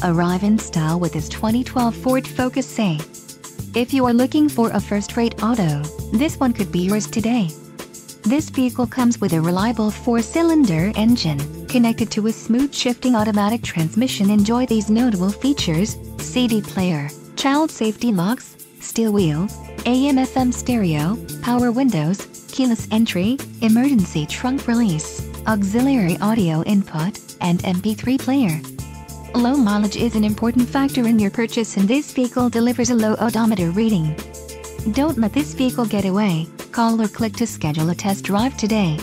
Arrive in style with this 2012 Ford Focus SE. If you are looking for a first-rate auto, this one could be yours today. This vehicle comes with a reliable 4-cylinder engine, connected to a smooth shifting automatic transmission. Enjoy these notable features: CD player, child safety locks, steel wheels, AM/FM stereo, power windows, keyless entry, emergency trunk release, auxiliary audio input, and MP3 player. Low mileage is an important factor in your purchase, and this vehicle delivers a low odometer reading. Don't let this vehicle get away. Call or click to schedule a test drive today.